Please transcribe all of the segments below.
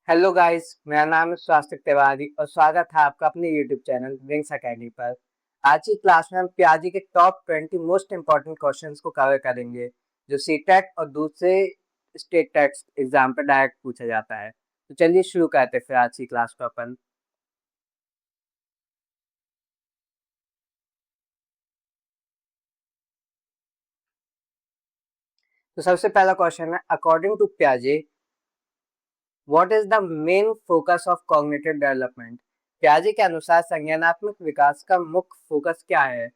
Hello guys, मेरा नाम है स्वास्तिक तिवारी और स्वागत है आपका अपने यूट्यूब चैनल विंग्स अकेडमी पर। आज की क्लास में हम पियाजे के टॉप 20 मोस्ट इंपॉर्टेंट क्वेश्चंस को कवर करेंगे जो सीटेट और दूसरे स्टेट टेट एग्जाम पर डायरेक्ट पूछा जाता है। तो चलिए शुरू करते हैं फिर आज की क्लास को अपन। तो सबसे पहला क्वेश्चन है, अकॉर्डिंग टू पियाजे what is the main focus of cognitive development. पियाजे के अनुसार संज्ञानात्मक विकास का मुख्य फोकस क्या है।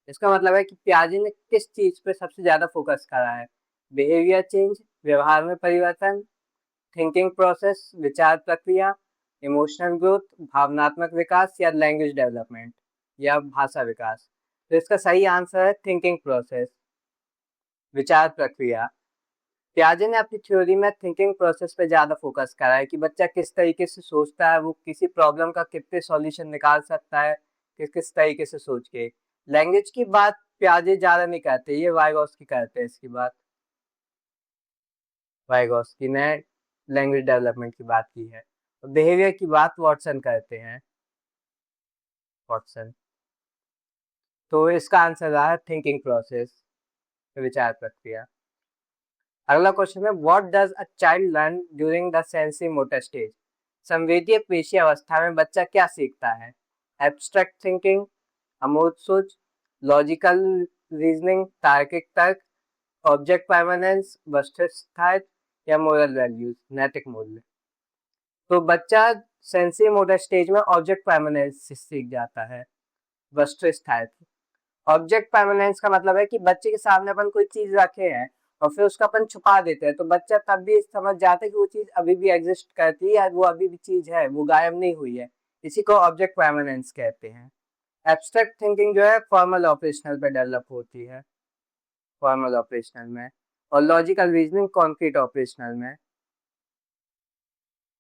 इसका मतलब है कि पियाजे ने किस चीज पे सबसे ज्यादा फोकस करा है। बिहेवियर चेंज, व्यवहार में परिवर्तन, थिंकिंग प्रोसेस, विचार प्रक्रिया, इमोशनल ग्रोथ, भावनात्मक विकास या लैंग्वेज डेवलपमेंट या भाषा विकास। तो इसका सही आंसर है थिंकिंग प्रोसेस, विचार प्रक्रिया। पियाजे ने अपनी थ्योरी में थिंकिंग प्रोसेस पे ज्यादा फोकस करा है कि बच्चा किस तरीके से सोचता है, वो किसी प्रॉब्लम का कितने सॉल्यूशन निकाल सकता है, किस किस तरीके से सोच के। लैंग्वेज की बात पियाजे ज्यादा नहीं करते, ये वाइगोस्की करते हैं इसकी बात। वाइगोस्की ने लैंग्वेज डेवलपमेंट की बात की है। बिहेवियर की बात वॉटसन करते हैं, वॉटसन। तो इसका आंसर रहा है थिंकिंग प्रोसेस, विचार प्रक्रिया। अगला क्वेश्चन है, what does a child learn during the sensory motor stage. संवेदीय पेशी अवस्था में बच्चा क्या सीखता है। एब्स्ट्रैक्ट थिंकिंग, अमूर्त सोच, लॉजिकल रीजनिंग, तार्किक तर्क, ऑब्जेक्ट परमानेंस, वस्तुस्थिति या मोरल वैल्यूज, नैतिक मूल्य। तो बच्चा सेंसरी मोटर स्टेज में ऑब्जेक्ट परमानेंस से सीख जाता है, वस्तुस्थिति। ऑब्जेक्ट परमानेंस का मतलब है कि बच्चे के सामने अपन कोई चीज रखे हैं और फिर उसका अपन छुपा देते हैं, तो बच्चा तब भी समझ जाता है कि वो चीज अभी भी एग्जिस्ट करती है या वो अभी भी चीज है, वो गायब नहीं हुई है। इसी को ऑब्जेक्ट परमानेंस कहते हैं। एब्स्ट्रैक्ट थिंकिंग जो है फॉर्मल ऑपरेशनल पे डेवलप होती है, फॉर्मल ऑपरेशनल में। और लॉजिकल रीजनिंग कॉन्क्रीट ऑपरेशनल में,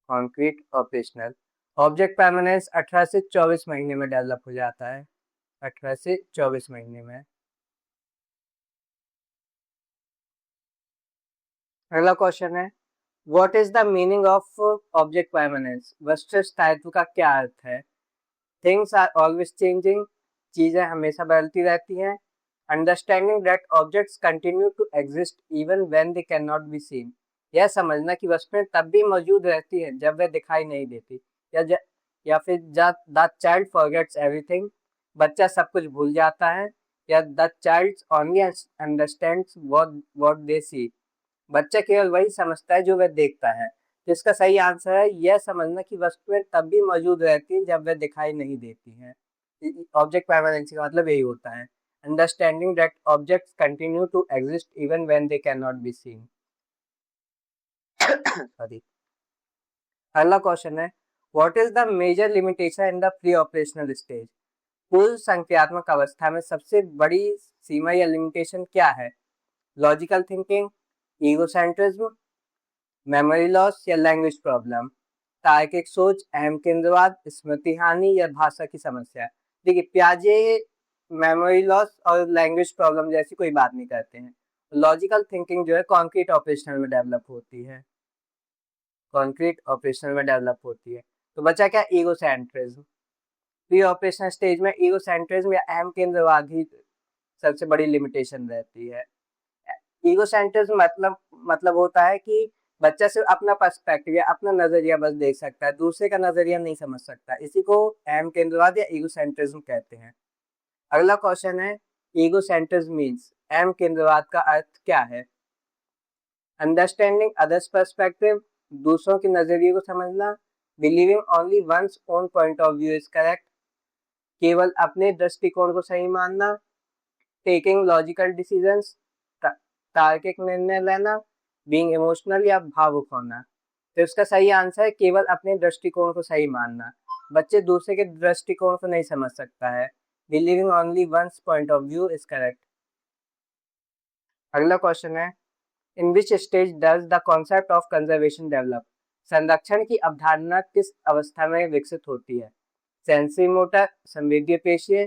कॉन्क्रीट ऑपरेशनल। ऑब्जेक्ट परमानेंस 18 से 24 महीने में डेवलप हो जाता है, 18 से 24 महीने में। अगला क्वेश्चन है, what is the meaning of object permanence. वस्तु स्थायित्व का क्या अर्थ है। थिंग्स आर ऑलवेज चेंजिंग, चीजें हमेशा बदलती रहती हैं। Understanding that objects continue to exist even when they can not be seen. यह समझना कि वस्तुएं तब भी मौजूद रहती हैं जब वे दिखाई नहीं देती। या फिर द चाइल्ड फॉरगेट्स एवरीथिंग, बच्चा सब कुछ भूल जाता है। या the child only understands what they see, बच्चा केवल वही समझता है जो वह देखता है। तो इसका सही आंसर है यह समझना कि वस्तुएं तब भी मौजूद रहती हैं जब वह दिखाई नहीं देती हैं। ऑब्जेक्ट परमानेंसी का मतलब यही होता है, understanding that objects continue to exist even when they can not be seen. Sorry. अगला क्वेश्चन है, what is the major limitation in the pre operational stage. पूर्व संक्रियात्मक अवस्था में सबसे बड़ी सीमा या लिमिटेशन क्या है। Logical thinking, egocentrism, memory loss या लैंग्वेज प्रॉब्लम, तार्किक सोच, अहम केंद्रवाद, स्मृति हानि या भाषा की समस्या। देखिए पियाजे मेमोरी लॉस और लैंग्वेज प्रॉब्लम जैसी कोई बात नहीं करते हैं। लॉजिकल थिंकिंग जो है कॉन्क्रीट ऑपरेशनल में डेवलप होती है, कॉन्क्रीट ऑपरेशनल में डेवलप होती है। तो बचा क्या, ईगोसेंट्रिज्म। प्री ऑपरेशनल स्टेज में ईगोसेंट्रिज्म या अहम केंद्रवाद ही सबसे बड़ी लिमिटेशन रहती है। ईगोसेंट्रिज्म मतलब होता है कि बच्चा सिर्फ अपना पर्सपेक्टिव या अपना नजरिया बस देख सकता है, दूसरे का नजरिया नहीं समझ सकता। इसी को अहम केंद्रवाद या ईगोसेंट्रिज्म कहते हैं। अगला क्वेश्चन है, ईगोसेंट्रिज्म मींस, अहम केंद्रवाद का अर्थ क्या है। अंडरस्टैंडिंग अदर्स पर्सपेक्टिव, दूसरों के नजरिए को समझना। Believing only one's own point of view is correct, केवल अपने दृष्टिकोण को सही मानना। टेकिंग लॉजिकल डिसीजंस, तार्किक निर्णय लेना। बीइंग इमोशनल या भावुक होना। तो इसका सही आंसर है केवल अपने दृष्टिकोण को सही मानना। बच्चे दूसरे के दृष्टिकोण को नहीं समझ सकता है। Believing only one's point of view is correct. अगला क्वेश्चन है, in which stage does the concept of conservation develop. संरक्षण की अवधारणा किस अवस्था में विकसित होती है। सेंसरी मोटर, संवेदीय पेशीय,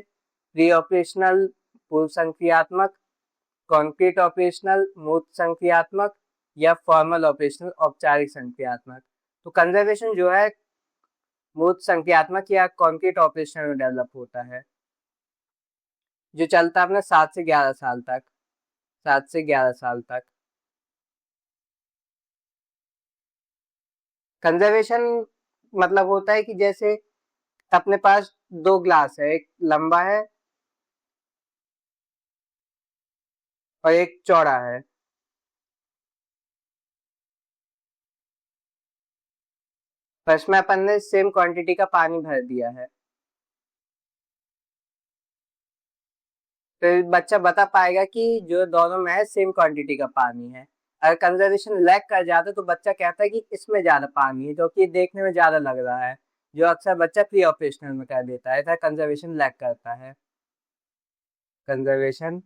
प्री ऑपरेशनल पूर्व संक्रियात्मक, कॉन्क्रीट ऑपरेशनल मूर्त संक्रियात्मक या फॉर्मल ऑपरेशनल औपचारिक संक्रियात्मक। तो कंजर्वेशन जो है मूर्त संख्यात्मक या कॉन्क्रीट ऑपरेशन में डेवलप होता है, जो चलता है अपना 7 से 11 साल तक। 7 से 11 साल तक कंजर्वेशन मतलब होता है कि जैसे अपने पास दो ग्लास है, एक लंबा है और एक चौड़ा है। पर इसमें अपन ने सेम क्वांटिटी का पानी भर दिया है, तो बच्चा बता पाएगा कि जो दोनों में है सेम क्वांटिटी का पानी है। अगर कंजर्वेशन लैग कर जाता है तो बच्चा कहता है कि इसमें ज्यादा पानी है, जो कि देखने में ज्यादा लग रहा है, जो अक्सर बच्चा प्री ऑपरेशनल में कर देता है, कंजर्वेशन लैग करता है। कंजर्वेशन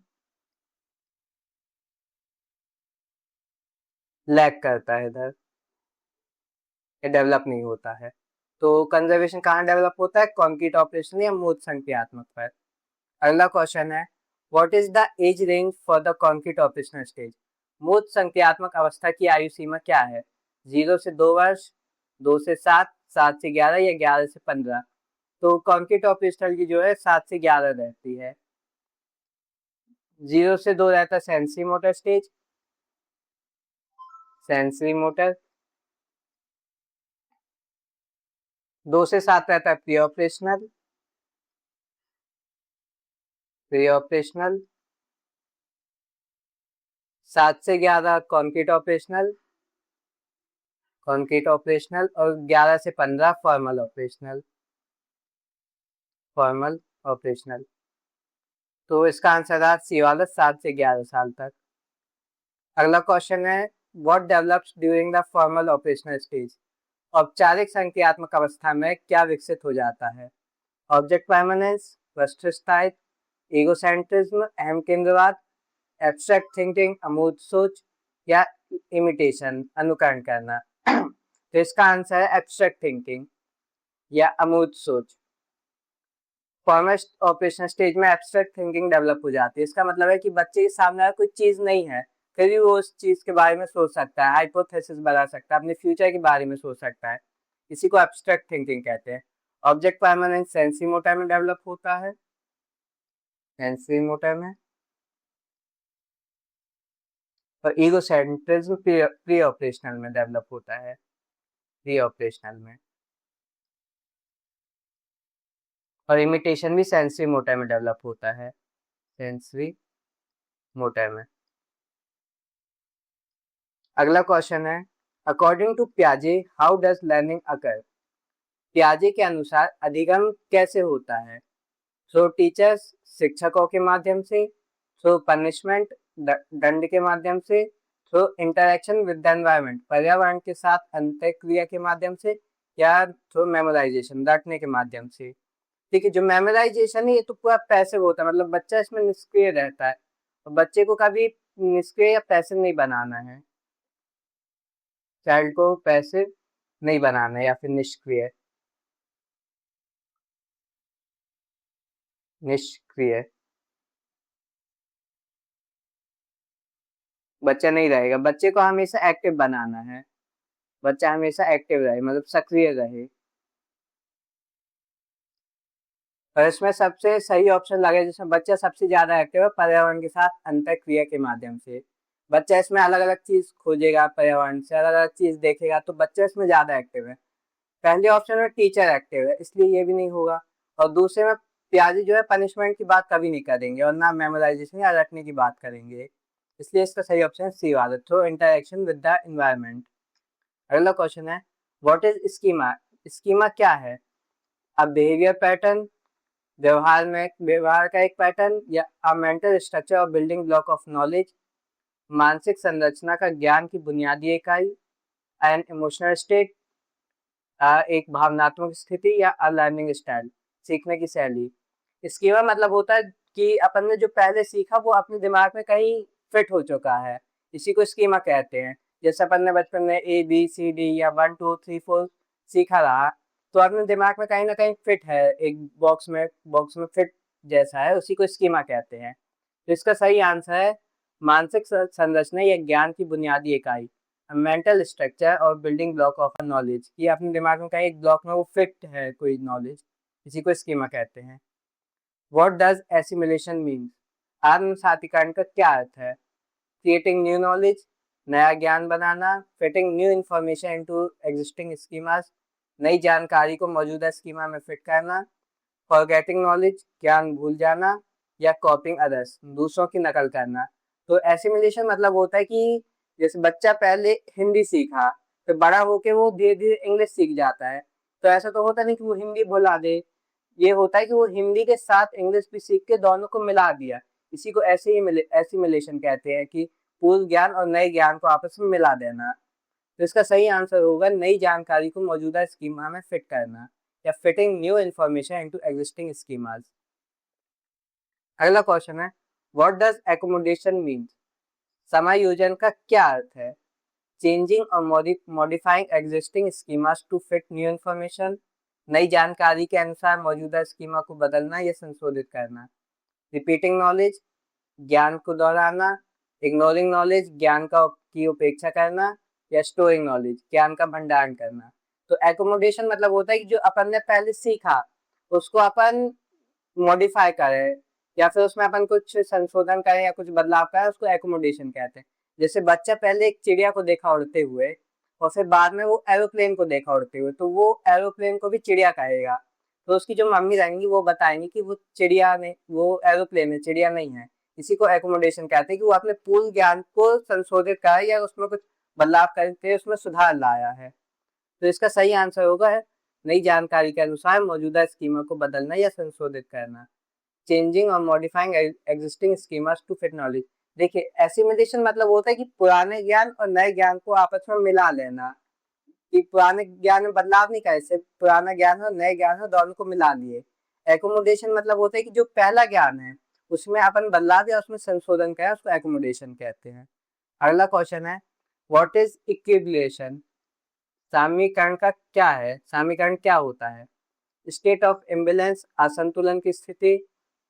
लैग करता है इधर, ये डेवलप नहीं होता है। तो कंजर्वेशन कहाँ डेवलप होता है? कॉन्क्रीट ऑपरेशन या मूर्त संख्यात्मक पर। अगला क्वेश्चन है, what is the age range for the concrete operational stage? मूर्त संख्यात्मक अवस्था की आयु सीमा क्या है? 0 से 2 वर्ष, 2 से 7, 7 से 11 या 11 से 15? तो कॉन्क्रीट ऑपरेशनल की जो है 7 से 11 रहती है। 0 से 2 रहता है sensory motor stage, sensory motor. 2 से 7 रहता है प्री ऑपरेशनल, प्री ऑपरेशनल। 7 से 11 कॉन्क्रीट ऑपरेशनल, कॉन्क्रीट ऑपरेशनल। और 11 से 15 फॉर्मल ऑपरेशनल, फॉर्मल ऑपरेशनल। तो इसका आंसर है सी वाला, 7 से 11 साल तक। अगला क्वेश्चन है, what develops during the formal operational stage? औपचारिक संक्रियात्मक अवस्था में क्या विकसित हो जाता है? ऑब्जेक्ट परमानेंस, वस्तु स्थायित्व, ईगोसेंट्रिज्म अहम केंद्रवाद, एब्स्ट्रैक्ट थिंकिंग अमूर्त सोच, या इमिटेशन अनुकरण करना। तो इसका आंसर है एब्स्ट्रैक्ट थिंकिंग या अमूर्त सोच। फॉर्मल ऑपरेशन स्टेज में एब्स्ट्रैक्ट थिंकिंग डेवलप हो जाती है। इसका मतलब है कि बच्चे के सामने कोई चीज नहीं है, फिर भी वो उस चीज के बारे में सोच सकता है, हाइपोथेसिस बना सकता है, अपने फ्यूचर के बारे में सोच सकता है। इसी को एब्स्ट्रैक्ट थिंकिंग कहते हैं। ऑब्जेक्ट परमानेंस सेंसरी मोटर में डेवलप होता है, सेंसरी मोटर में। और ईगोसेंट्रिज्म प्री ऑपरेशनल में डेवलप होता है, प्री ऑपरेशनल में। और इमिटेशन भी सेंसरी मोटर में डेवलप होता है, सेंसरी मोटर में। अगला क्वेश्चन है, अकॉर्डिंग टू पियाजे हाउ डज लर्निंग अकर? पियाजे के अनुसार अधिगम कैसे होता है? थ्रू टीचर्स, शिक्षकों के माध्यम से, थ्रू पनिशमेंट, दंड के माध्यम से, through interaction with the environment, पर्यावरण के साथ अंतःक्रिया के माध्यम से, या थ्रू मेमोराइजेशन, रटने के माध्यम से। ठीक है, जो मेमोराइजेशन है ये तो पूरा पैसिव होता है, मतलब बच्चा इसमें निष्क्रिय रहता है, और बच्चे को कभी निष्क्रिय या पैसिव नहीं बनाना है, चाइल्ड को पैसिव नहीं बनाना है या फिर निष्क्रिय, निष्क्रिय बच्चा नहीं रहेगा। बच्चे को हमेशा एक्टिव बनाना है, बच्चा हमेशा एक्टिव रहे, मतलब सक्रिय रहे। और इसमें सबसे सही ऑप्शन लगे जिसमें बच्चा सबसे ज्यादा एक्टिव है, पर्यावरण के साथ अंतःक्रिया के माध्यम से। बच्चा इसमें अलग अलग चीज खोजेगा, पर्यावरण से अलग अलग चीज देखेगा, तो बच्चा इसमें ज्यादा एक्टिव है। पहले ऑप्शन में टीचर एक्टिव है, इसलिए ये भी नहीं होगा। और दूसरे में पियाजे जो है पनिशमेंट की बात कभी नहीं करेंगे, और ना मेमोराइजेशन या रटने की बात करेंगे, इसलिए इसका सही ऑप्शन सी वाला, through interaction with the environment. अगला क्वेश्चन है, व्हाट इज स्कीमा? स्कीमा क्या है? अब बिहेवियर पैटर्न, व्यवहार का एक पैटर्न, या अ मेंटल स्ट्रक्चर और बिल्डिंग ब्लॉक ऑफ नॉलेज, मानसिक संरचना का ज्ञान की बुनियादी इकाई, एन इमोशनल स्टेट, एक भावनात्मक स्थिति, या अ लर्निंग स्टाइल, सीखने की शैली। स्कीमा मतलब होता है कि अपन ने जो पहले सीखा वो अपने दिमाग में कहीं फिट हो चुका है, इसी को स्कीमा कहते हैं। जैसे अपन ने बचपन में ABCD या 1 2 3 4 सीखा रहा, तो अपने दिमाग में कहीं ना कहीं फिट है, एक बॉक्स में फिट जैसा है, उसी को स्कीमा कहते हैं। तो इसका सही आंसर है मानसिक संरचना या ज्ञान की बुनियादी इकाई, मेंटल स्ट्रक्चर और building block of a knowledge, कि अपने दिमाग में कहीं एक ब्लॉक में वो फिट है कोई नॉलेज, इसी को स्कीमा कहते हैं। What does assimilation mean? आत्मसातीकरण का क्या अर्थ है? क्रिएटिंग न्यू नॉलेज, नया ज्ञान बनाना, fitting new information into existing schemas, नई जानकारी को मौजूदा स्कीमा में फिट करना, फॉरगेटिंग नॉलेज, ज्ञान भूल जाना, या कॉपिंग अदर्स, दूसरों की नकल करना। तो एसिमिलेशन मतलब होता है कि जैसे बच्चा पहले हिंदी सीखा, फिर बड़ा होके वो धीरे धीरे इंग्लिश सीख जाता है, तो ऐसा तो होता नहीं कि वो हिंदी भुला दे, ये होता है कि वो हिंदी के साथ इंग्लिश भी सीख के दोनों को मिला दिया। इसी को ऐसे ही एसिमिलेशन कहते हैं, कि पूर्व ज्ञान और नए ज्ञान को आपस में मिला देना। तो इसका सही आंसर होगा नई जानकारी को मौजूदा स्कीमा में फिट करना, या fitting new information into existing schemas. अगला क्वेश्चन है, व्हाट डज एकोमोडेशन मीन? समायोजन का क्या अर्थ है? चेंजिंग और modifying existing schemas to fit new information, नई जानकारी के अनुसार मौजूदा स्कीमा को बदलना या संशोधित करना। रिपीटिंग नॉलेज, ज्ञान को दोहराना, इग्नोरिंग नॉलेज, ज्ञान की उपेक्षा करना, या स्टोरिंग नॉलेज, ज्ञान का भंडारण करना। तो एकोमोडेशन मतलब होता है कि जो अपन ने पहले सीखा उसको अपन मॉडिफाई करें, या फिर उसमें अपन कुछ संशोधन करें या कुछ बदलाव करें, उसको एकोमोडेशन कहते हैं। जैसे बच्चा पहले एक चिड़िया को देखा उड़ते हुए, और फिर बाद में वो एरोप्लेन को देखा उड़ते हुए, तो वो एरोप्लेन को भी चिड़िया कहेगा। तो उसकी जो मम्मी रहेंगी वो बताएंगी कि वो चिड़िया नहीं, वो एरोप्लेन है, चिड़िया नहीं है। इसी को एकोमोडेशन कहते हैं, कि वो अपने पूर्ण ज्ञान को संशोधित करा या उसमें कुछ बदलाव करके उसमें सुधार लाया है। तो इसका सही आंसर होगा है नई जानकारी के अनुसार मौजूदा स्कीमा को बदलना या संशोधित करना। चेंजिंग और modifying existing schemas to fit knowledge. देखिए, एसिमिलेशन मतलब होता है कि पुराने ज्ञान और नए ज्ञान को आपस में मिला लेना, कि पुराने ज्ञान में बदलाव नहीं करे, सिर्फ पुराना ज्ञान हो नए ज्ञान हो दोनों को मिला लिए। एकोमोडेशन मतलब होता है कि जो पहला ज्ञान है उसमें अपन बदलाव या उसमें संशोधन करें, उसको एकोमोडेशन कहते हैं। अगला क्वेश्चन है, व्हाट इज इक्विलिब्रेशन? सामीकरण का क्या है? सामीकरण क्या होता है? स्टेट ऑफ इम्बैलेंस, असंतुलन की स्थिति,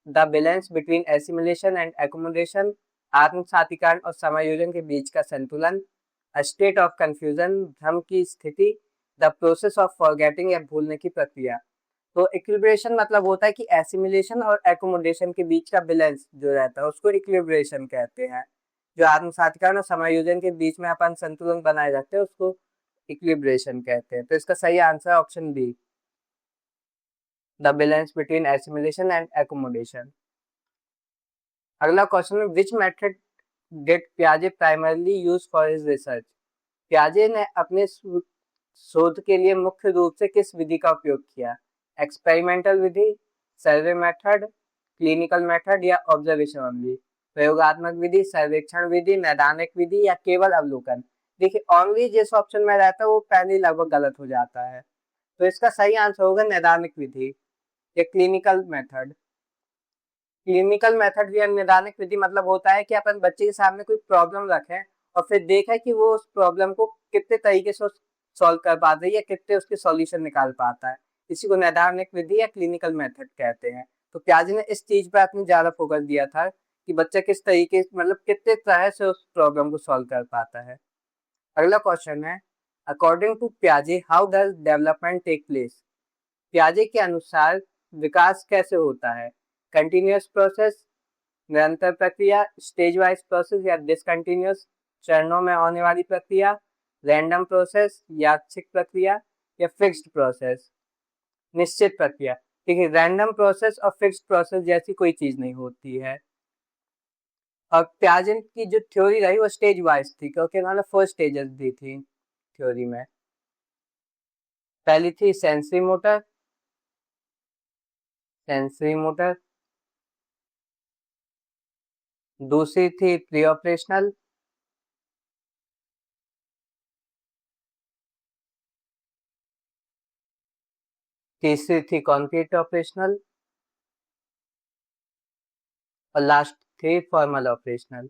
the balance between assimilation and accommodation, आत्मसातीकरण और समायोजन के बीच का संतुलन, अ स्टेट ऑफ कंफ्यूजन, भ्रम की स्थिति, द प्रोसेस ऑफ फॉरगेटिंग या भूलने की प्रक्रिया। तो इक्विलिब्रेशन मतलब होता है कि एसिमिलेशन और एकोमोडेशन के बीच का बैलेंस जो रहता है उसको इक्विलिब्रेशन कहते हैं। जो आत्मसातीकरण और समायोजन के बीच में अपन संतुलन बनाए रखते हैं उसको इक्विलिब्रेशन कहते हैं। तो इसका सही answer option B, the balance between assimilation and accommodation. अगला क्वेश्चन है, विच मेथड डिड पियाजे primarily use for his research? पियाजे ने अपने शोध के लिए मुख्य रूप से किस विधि का उपयोग किया? एक्सपेरिमेंटल विधि, सर्वे मेथड, क्लिनिकल मेथड, या ऑब्जर्वेशन ओनली? प्रयोगात्मक विधि, सर्वेक्षण विधि, नैदानिक विधि, या केवल अवलोकन? देखिए, ओनली जिस ऑप्शन में रहता है वो पहले लगभग गलत हो जाता है। तो इसका सही आंसर होगा नैदानिक विधि या क्लिनिकल मेथड। क्लिनिकल मेथड या नैदानिक विधि मतलब होता है कि अपन बच्चे के सामने कोई प्रॉब्लम रखें और फिर देखें कि वो उस प्रॉब्लम को कितने तरीके से सॉल्व कर पाता है या कितने उसके सॉल्यूशन निकाल पाता है। इसी को नैदानिक विधि या क्लिनिकल मेथड कहते हैं। तो पियाजे ने इस चीज पर अपनी ज्यादा फोकस दिया था कि बच्चा किस तरीके मतलब कितने तरह से उस प्रॉब्लम को सॉल्व कर पाता है। अगला क्वेश्चन है, अकॉर्डिंग टू पियाजे how does development take place? पियाजे के अनुसार विकास कैसे होता है? कंटिन्यूअस प्रोसेस, निरंतर प्रक्रिया, स्टेज वाइज प्रोसेस, या डिसकंटिन्यूअस, चरणों में होने वाली प्रक्रिया, रैंडम प्रोसेस, यादृच्छिक प्रक्रिया, या फिक्स्ड प्रोसेस, निश्चित प्रक्रिया? देखिए, रैंडम प्रोसेस और फिक्स्ड प्रोसेस जैसी कोई चीज नहीं होती है। और पियाजे की जो थ्योरी रही वो स्टेज वाइज थी, क्योंकि उन्होंने 4 स्टेजेस दी थी थ्योरी में। पहली थी सेंसरी मोटर, दूसरी थी प्री ऑपरेशनल, तीसरी थी कॉन्क्रीट ऑपरेशनल, और लास्ट थी फॉर्मल ऑपरेशनल।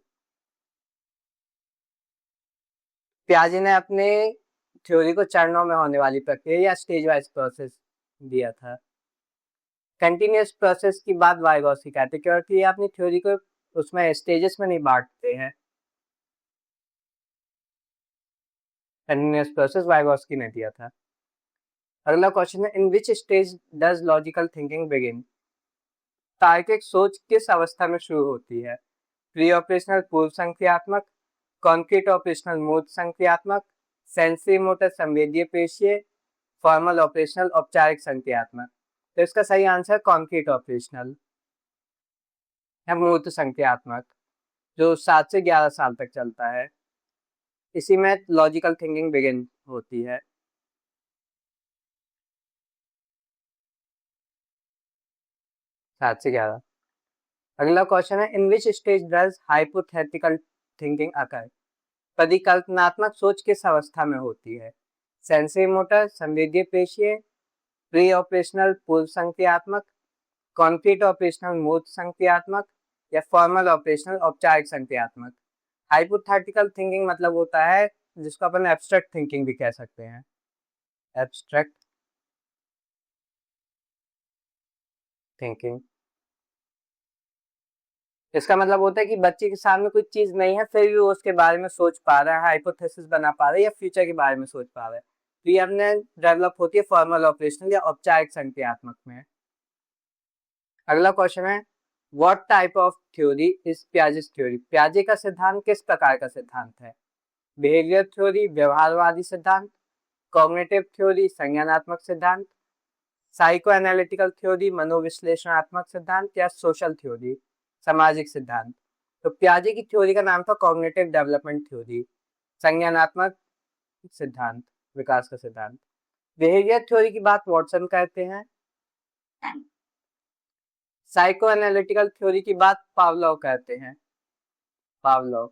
पियाजे ने अपने थ्योरी को चरणों में होने वाली प्रक्रिया या स्टेज वाइज प्रोसेस दिया था। कंटिन्यूअस प्रोसेस की बात वाइगॉस्की कहते हैं, क्योंकि ये अपनी थ्योरी को उसमें स्टेजेस में नहीं बांटते हैं। कंटिन्यूअस प्रोसेस वाइगोस्की ने दिया था। अगला क्वेश्चन है, in which stage does logical thinking begin? तार्किक सोच किस अवस्था में शुरू होती है? प्री ऑपरेशनल पूर्व संक्रियात्मक, कॉन्क्रीट ऑपरेशनल मूर्त संक्रियात्मक, सेंसरी मोटर संवेदीय पेशीय, फॉर्मल ऑपरेशनल औपचारिक संक्रियात्मक। तो इसका सही आंसर कॉन्क्रीट ऑपरेशनल या मूर्त संक्रियात्मक, जो 7 से 11 साल तक चलता है। इसी में लॉजिकल थिंकिंग बिगिन होती है। 7 से 11। अगला क्वेश्चन है, in which stage does hypothetical thinking occur? परिकल्पनात्मक सोच किस अवस्था में होती है? सेंसरी मोटर संवेदीय पेशीय, प्री ऑपरेशनल पूर्व संक्रियात्मक, कॉन्क्रीट ऑपरेशनल मूर्त संक्रियात्मक या फॉर्मल ऑपरेशनल औपचारिक संक्रियात्मक। हाइपोथेटिकल थिंकिंग मतलब होता है जिसको अपन एब्स्ट्रैक्ट थिंकिंग भी कह सकते हैं। एब्स्ट्रैक्ट थिंकिंग, इसका मतलब होता है कि बच्चे के सामने कोई चीज नहीं है फिर भी वो उसके बारे में सोच पा रहा है, हाइपोथेसिस बना पा रहा है या फ्यूचर के बारे में सोच पा रहा है। तो ये हमने डेवलप होती है फॉर्मल ऑपरेशनल या औपचारिक संक्रियात्मक में। अगला क्वेश्चन है, what type of theory is Piaget's theory? पियाजे का सिद्धांत किस प्रकार का सिद्धांत है? बिहेवियर थ्योरी व्यवहारवादी सिद्धांत, कॉग्निटिव थ्योरी संज्ञानात्मक सिद्धांत, साइको एनालिटिकल थ्योरी मनोविश्लेषणात्मक सिद्धांत या सोशल थ्योरी सामाजिक सिद्धांत। तो पियाजे की थ्योरी का नाम था कॉग्निटिव डेवलपमेंट थ्योरी, संज्ञानात्मक सिद्धांत, विकास का सिद्धांत। बिहेवियर थ्योरी की बात वॉटसन कहते हैं। साइको एनालिटिकल थ्योरी की बात पावलोव कहते हैं। पावलोव,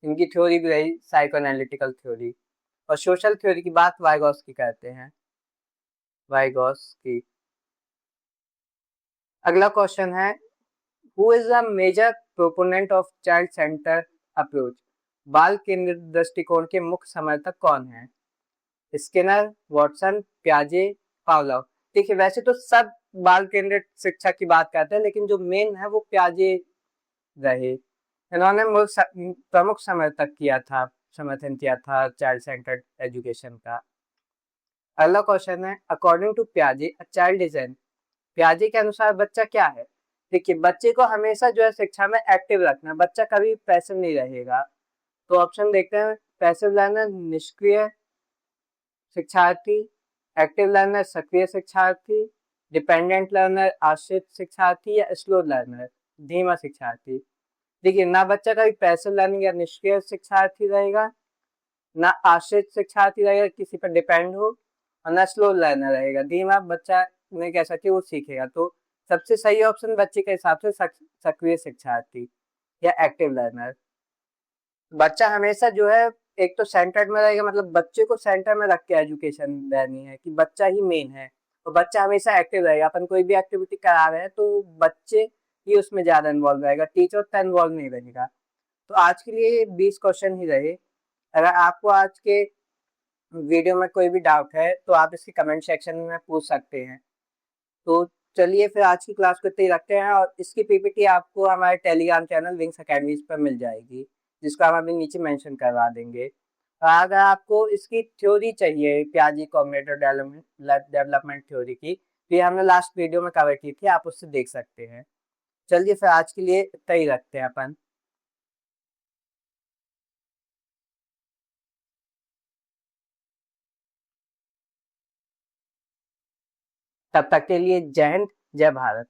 इनकी थ्योरी भी रही साइको एनालिटिकल थ्योरी। और सोशल थ्योरी की बात वाइगोस्की कहते हैं। वाइगोस्की। अगला क्वेश्चन है, who is a major proponent of child center approach? बाल केंद्रित दृष्टिकोण के मुख्य समर्थक कौन है? स्किनर, वॉटसन, पियाजे, पावलोव। देखिए वैसे तो सब बाल केंद्रित शिक्षा की बात करते हैं लेकिन जो मेन है वो पियाजे रहे। इन्होंने प्रमुख समर्थन किया था चाइल्ड सेंटर्ड एजुकेशन का। अगला क्वेश्चन है, अकॉर्डिंग टू पियाजे अ चाइल्ड इज एन? पियाजे के अनुसार बच्चा क्या है? देखिए बच्चे को हमेशा जो है शिक्षा में एक्टिव रखना है, बच्चा कभी पैसिव नहीं रहेगा। तो ऑप्शन देखते हैं, पैसिव लर्नर निष्क्रिय शिक्षार्थी, एक्टिव लर्नर सक्रिय शिक्षार्थी, डिपेंडेंट लर्नर आश्रित शिक्षार्थी या स्लो लर्नर धीमा शिक्षार्थी। देखिए ना बच्चा कभी पैसिव लर्निंग या निष्क्रिय शिक्षार्थी रहेगा, ना आश्रित शिक्षार्थी रहेगा किसी पर डिपेंड हो, और ना स्लो लर्नर रहेगा, धीमा बच्चा नहीं कह सकते वो सीखेगा। तो सबसे सही ऑप्शन बच्चे के हिसाब से सक्रिय शिक्षार्थी या एक्टिव लर्नर। बच्चा हमेशा जो है एक तो सेंटर्ड में रहेगा, मतलब बच्चे को सेंटर में रख के एजुकेशन देनी है कि बच्चा ही मेन है, तो बच्चा हमेशा एक्टिव रहेगा। अपन कोई भी एक्टिविटी करा रहे हैं तो बच्चे ही उसमें ज्यादा इन्वॉल्व रहेगा, टीचर उतना इन्वॉल्व नहीं रहेगा। तो आज के लिए 20 क्वेश्चन ही रहे। अगर आपको आज के वीडियो में कोई भी डाउट है तो आप इसके कमेंट सेक्शन में पूछ सकते हैं। तो चलिए फिर आज की क्लास को इतना ही रखते हैं, और इसकी पीपीटी आपको हमारे टेलीग्राम चैनल विंग्स अकेडमीज पर मिल जाएगी, जिसको हम अभी नीचे मेंशन करवा देंगे। और अगर आपको इसकी थ्योरी चाहिए पियाजे कॉग्निटिव डेवलपमेंट थ्योरी की, तो ये हमने लास्ट वीडियो में कवर की थी, आप उससे देख सकते हैं। चलिए फिर आज के लिए इतना ही रखते हैं अपन। तब तक के लिए जय हिंद, जय भारत।